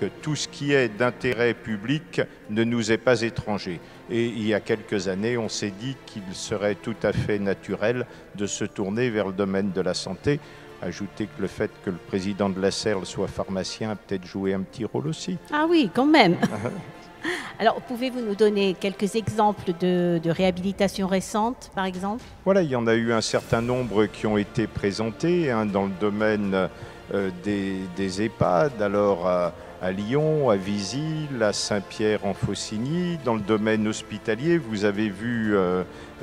que tout ce qui est d'intérêt public ne nous est pas étranger. Et il y a quelques années, on s'est dit qu'il serait tout à fait naturel de se tourner vers le domaine de la santé. Ajouter que le fait que le président de la CERL soit pharmacien a peut-être joué un petit rôle aussi. Ah oui, quand même. Alors, pouvez-vous nous donner quelques exemples de réhabilitation récente, par exemple? Voilà, il y en a eu un certain nombre qui ont été présentés dans le domaine des EHPAD, alors à Lyon, à Visil, à Saint-Pierre-en-Faucigny. Dans le domaine hospitalier, vous avez vu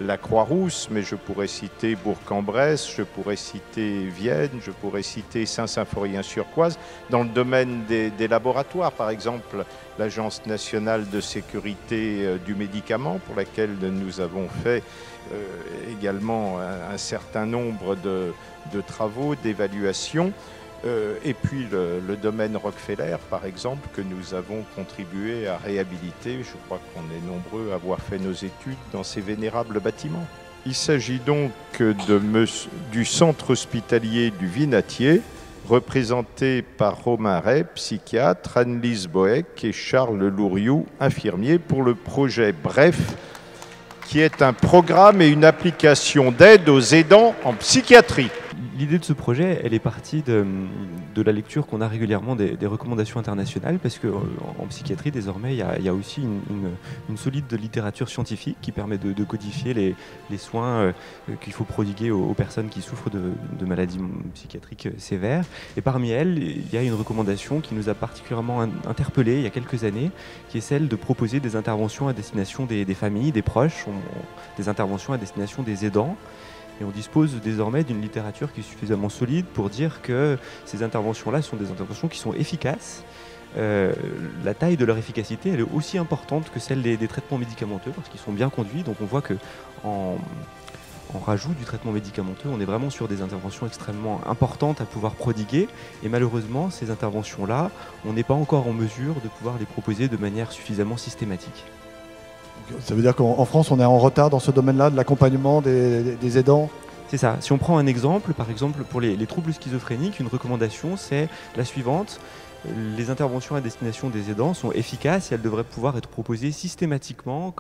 la Croix-Rousse, mais je pourrais citer Bourg-en-Bresse, je pourrais citer Vienne, je pourrais citer Saint-Symphorien-sur-Coise. Dans le domaine des laboratoires, par exemple, l'Agence nationale de sécurité du médicament, pour laquelle nous avons fait également un certain nombre de travaux, d'évaluation. Et puis le domaine Rockefeller, par exemple, que nous avons contribué à réhabiliter. Je crois qu'on est nombreux à avoir fait nos études dans ces vénérables bâtiments. Il s'agit donc du centre hospitalier du Vinatier, représenté par Romain Ray, psychiatre, Anne-Lise Boeck et Charles Louriou, infirmier, pour le projet BREF, qui est un programme et une application d'aide aux aidants en psychiatrie. L'idée de ce projet, elle est partie de la lecture qu'on a régulièrement des recommandations internationales, parce qu'en psychiatrie, désormais, il y a aussi une solide littérature scientifique qui permet de codifier les soins qu'il faut prodiguer aux personnes qui souffrent de maladies psychiatriques sévères. Et parmi elles, il y a une recommandation qui nous a particulièrement interpellés il y a quelques années, qui est celle de proposer des interventions à destination des familles, des proches, des interventions à destination des aidants. Et on dispose désormais d'une littérature qui est suffisamment solide pour dire que ces interventions-là sont des interventions qui sont efficaces. La taille de leur efficacité, elle est aussi importante que celle des traitements médicamenteux, parce qu'ils sont bien conduits. Donc on voit qu'en rajout du traitement médicamenteux, on est vraiment sur des interventions extrêmement importantes à pouvoir prodiguer. Et malheureusement, ces interventions-là, on n'est pas encore en mesure de pouvoir les proposer de manière suffisamment systématique. Ça veut dire qu'en France, on est en retard dans ce domaine-là, de l'accompagnement des aidants? C'est ça. Si on prend un exemple, par exemple pour les troubles schizophréniques, une recommandation, c'est la suivante. Les interventions à destination des aidants sont efficaces et elles devraient pouvoir être proposées systématiquement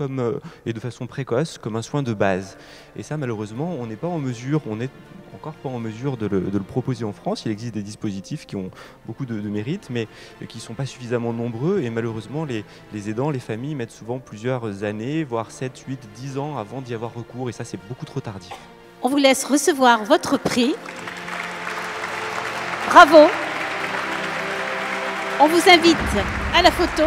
et de façon précoce comme un soin de base. Et ça, malheureusement, on n'est pas en mesure, encore pas en mesure de le proposer en France. Il existe des dispositifs qui ont beaucoup de mérite, mais qui ne sont pas suffisamment nombreux. Et malheureusement, les aidants, les familles mettent souvent plusieurs années, voire 7, 8, 10 ans avant d'y avoir recours. Et ça, c'est beaucoup trop tardif. On vous laisse recevoir votre prix. Bravo. On vous invite à la photo.